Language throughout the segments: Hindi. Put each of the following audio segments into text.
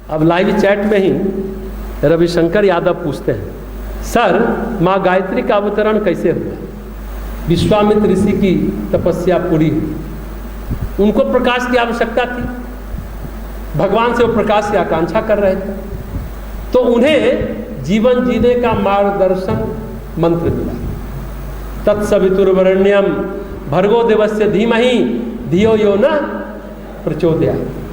अब लाइव चैट में ही रविशंकर यादव पूछते हैं, सर माँ गायत्री का अवतरण कैसे हुआ? विश्वामित्र ऋषि की तपस्या पूरी हुई, उनको प्रकाश की आवश्यकता थी, भगवान से वो प्रकाश की आकांक्षा कर रहे थे, तो उन्हें जीवन जीने का मार्गदर्शन मंत्र मिला। तत्सवितुर्वरेण्यम भर्गो देवस्य धीमहि धियो यो न प्रचोदयात्।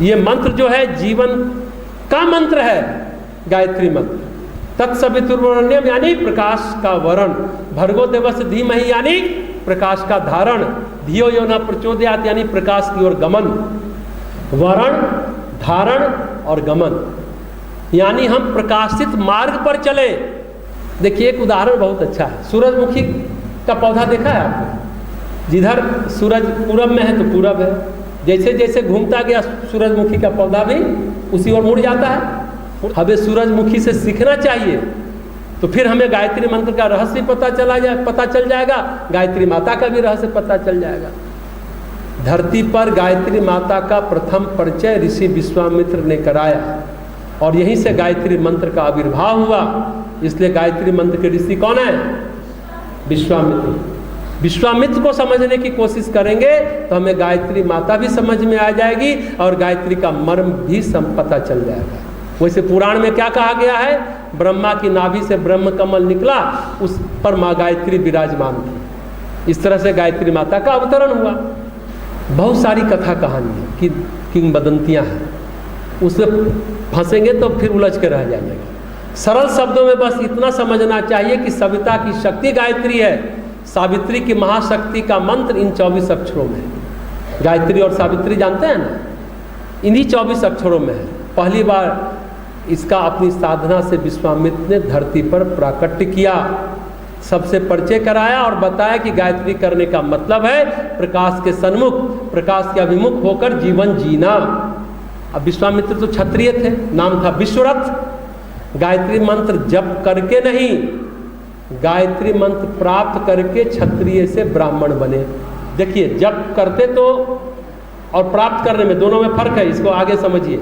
ये मंत्र जो है जीवन का मंत्र है, गायत्री मंत्र। तत्सवितुर्वरेण्यम यानी प्रकाश का वरण, भर्गो देवस्य धीमहि यानी प्रकाश का धारण, धियो यो न प्रचोदयात् यानी प्रकाश की ओर गमन। वरण, धारण और गमन यानी हम प्रकाशित मार्ग पर चले। देखिए एक उदाहरण बहुत अच्छा है, सूरजमुखी का पौधा देखा है आपने? जिधर सूरज पूरब में है तो पूरब है, जैसे जैसे घूमता गया सूरजमुखी का पौधा भी उसी ओर मुड़ जाता है। हमें सूरजमुखी से सीखना चाहिए, तो फिर हमें गायत्री मंत्र का रहस्य पता चल जाएगा, गायत्री माता का भी रहस्य पता चल जाएगा। धरती पर गायत्री माता का प्रथम परिचय ऋषि विश्वामित्र ने कराया और यहीं से गायत्री मंत्र का आविर्भाव हुआ। इसलिए गायत्री मंत्र के ऋषि कौन है? विश्वामित्र। विश्वामित्र को समझने की कोशिश करेंगे तो हमें गायत्री माता भी समझ में आ जाएगी और गायत्री का मर्म भी पता चल जाएगा। वैसे पुराण में क्या कहा गया है? ब्रह्मा की नाभि से ब्रह्म कमल निकला, उस पर माँ गायत्री विराजमान थी। इस तरह से गायत्री माता का अवतरण हुआ। बहुत सारी कथा कहानी है, किंवदंतियाँ हैं, उसमें फंसेंगे तो फिर उलझ के रह जाएगा। सरल शब्दों में बस इतना समझना चाहिए कि सविता की शक्ति गायत्री है। सावित्री की महाशक्ति का मंत्र इन 24 अक्षरों में है। गायत्री और सावित्री जानते हैं ना, इन्हीं 24 अक्षरों में है। पहली बार इसका अपनी साधना से विश्वामित्र ने धरती पर प्राकट्य किया, सबसे परिचय कराया और बताया कि गायत्री करने का मतलब है प्रकाश के सन्मुख, प्रकाश के अभिमुख होकर जीवन जीना। अब विश्वामित्र तो क्षत्रिय थे, नाम था विश्वरथ। गायत्री मंत्र जप करके नहीं, गायत्री मंत्र प्राप्त करके क्षत्रिय से ब्राह्मण बने। देखिए जप करते तो और प्राप्त करने में दोनों में फर्क है, इसको आगे समझिए।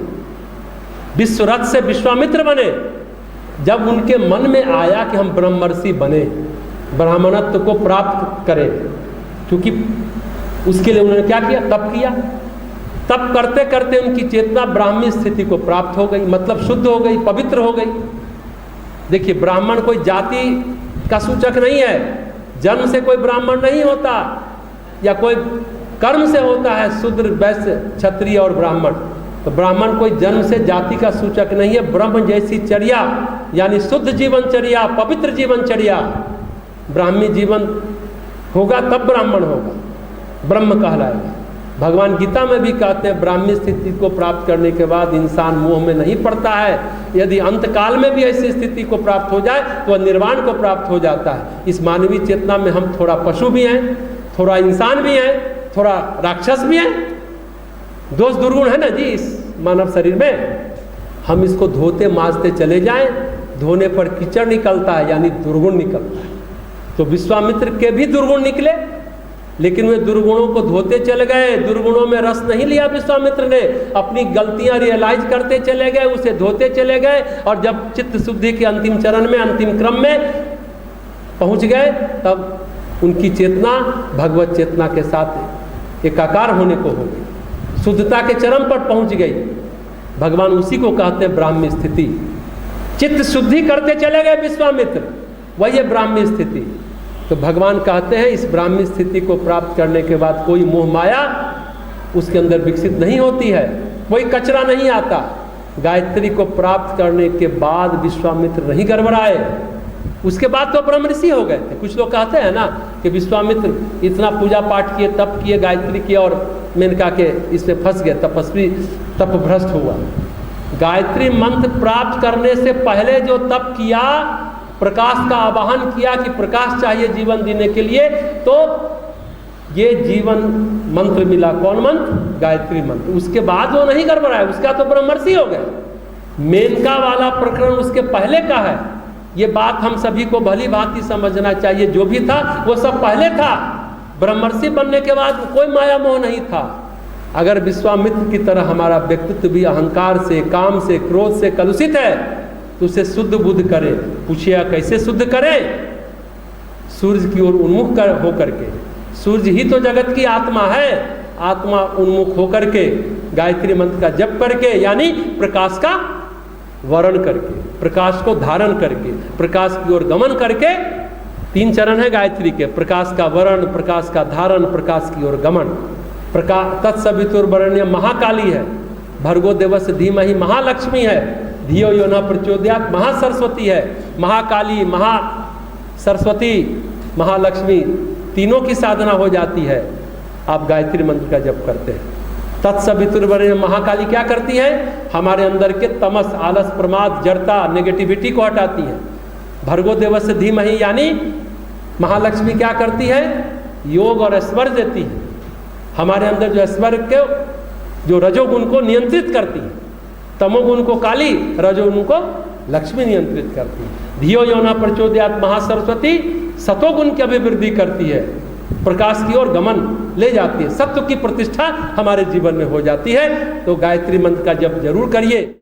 विश्वरथ से विश्वामित्र बने जब उनके मन में आया कि हम ब्रह्मर्षि बने, ब्राह्मणत्व को प्राप्त करें, क्योंकि उसके लिए उन्होंने क्या किया? तप किया। तप करते करते उनकी चेतना ब्राह्मी स्थिति को प्राप्त हो गई, मतलब शुद्ध हो गई, पवित्र हो गई। देखिए ब्राह्मण कोई जाति का सूचक नहीं है, जन्म से कोई ब्राह्मण नहीं होता या कोई कर्म से होता है शूद्र, वैश्य, क्षत्रिय और ब्राह्मण। तो ब्राह्मण कोई जन्म से जाति का सूचक नहीं है। ब्रह्म जैसी चर्या यानी शुद्ध जीवनचर्या, पवित्र जीवनचर्या, ब्राह्मी जीवन होगा तब ब्राह्मण होगा, ब्रह्म कहलाएगा। भगवान गीता में भी कहते हैं ब्राह्मी स्थिति को प्राप्त करने के बाद इंसान मोह में नहीं पड़ता है। यदि अंत काल में भी ऐसी स्थिति को प्राप्त हो जाए तो वह निर्वाण को प्राप्त हो जाता है। इस मानवीय चेतना में हम थोड़ा पशु भी हैं, थोड़ा इंसान भी हैं, थोड़ा राक्षस भी हैं। दोष दुर्गुण है ना जी इस मानव शरीर में। हम इसको धोते मांजते चले जाएं, धोने पर कीचड़ निकलता है यानी दुर्गुण निकलता है। तो विश्वामित्र के भी दुर्गुण निकले, लेकिन वे दुर्गुणों को धोते चले गए। दुर्गुणों में रस नहीं लिया विश्वामित्र ने, अपनी गलतियां रियलाइज करते चले गए, उसे धोते चले गए। और जब चित्त शुद्धि के अंतिम चरण में, अंतिम क्रम में पहुंच गए, तब उनकी चेतना भगवत चेतना के साथ एकाकार होने को हो गई, शुद्धता के चरम पर पहुंच गई। भगवान उसी को कहते हैं ब्राह्मी स्थिति। चित्त शुद्धि करते चले गए विश्वामित्र, वही है ब्राह्मी स्थिति। तो भगवान कहते हैं इस ब्राह्मी स्थिति को प्राप्त करने के बाद कोई मोह माया उसके अंदर विकसित नहीं होती है, कोई कचरा नहीं आता। गायत्री को प्राप्त करने के बाद विश्वामित्र नहीं गड़बड़ाए, उसके बाद तो ब्रह्म ऋषि हो गए थे। कुछ लोग कहते हैं ना कि विश्वामित्र इतना पूजा पाठ किए, तप किए, गायत्री किए और मेनका के इसमें फंस गए, तपस्वी तप भ्रष्ट हुआ। गायत्री मंत्र प्राप्त करने से पहले जो तप किया, प्रकाश का आवाहन किया कि प्रकाश चाहिए जीवन जीने के लिए, तो ये जीवन मंत्र मिला। कौन मंत्र? गायत्री मंत्र। उसके बाद वो नहीं गड़बड़ाया, उसका तो ब्रह्मर्षि हो गए। मेनका वाला प्रकरण उसके पहले का है। ये बात हम सभी को भली भांति समझना चाहिए। जो भी था वो सब पहले था। ब्रह्मर्षि बनने के बाद कोई माया मोह नहीं था। अगर विश्वामित्र की तरह हमारा व्यक्तित्व भी अहंकार से, काम से, क्रोध से कलुषित है तो उसे शुद्ध बुद्ध करें। पूछिए कैसे शुद्ध करें? सूर्य की ओर उन्मुख होकर के। सूर्य ही तो जगत की आत्मा है। आत्मा उन्मुख होकर के गायत्री मंत्र का जप करके, यानी प्रकाश का वरण करके, प्रकाश को धारण करके, प्रकाश की ओर गमन करके। 3 चरण है गायत्री के, प्रकाश का वरण, प्रकाश का धारण, प्रकाश की ओर गमन। प्रकाश तत्सवितुर्वरेण्यम महाकाली है, भर्गो देवस्य धीमहि महालक्ष्मी है, धियो यो न प्रचोदयात् महासरस्वती है। महाकाली, महा सरस्वती, महालक्ष्मी तीनों की साधना हो जाती है। आप गायत्री मंत्र का जप करते हैं। तत्सवितुर्वरेण्यम महाकाली क्या करती है? हमारे अंदर के तमस, आलस, प्रमाद, जड़ता, नेगेटिविटी को हटाती है। भर्गो देवस्य धीमहि यानी महालक्ष्मी क्या करती है? योग और ऐश्वर्य देती है। हमारे अंदर जो ऐश्वर्य के जो रजोगुण को नियंत्रित करती है, तमोगुण को काली, रजोगुण को लक्ष्मी नियंत्रित करती है। धियो यो न प्रचोदयात् महासरस्वती सतोगुण की अभिवृद्धि करती है, प्रकाश की ओर गमन ले जाती है, सत्व की प्रतिष्ठा हमारे जीवन में हो जाती है। तो गायत्री मंत्र का जप जरूर करिए।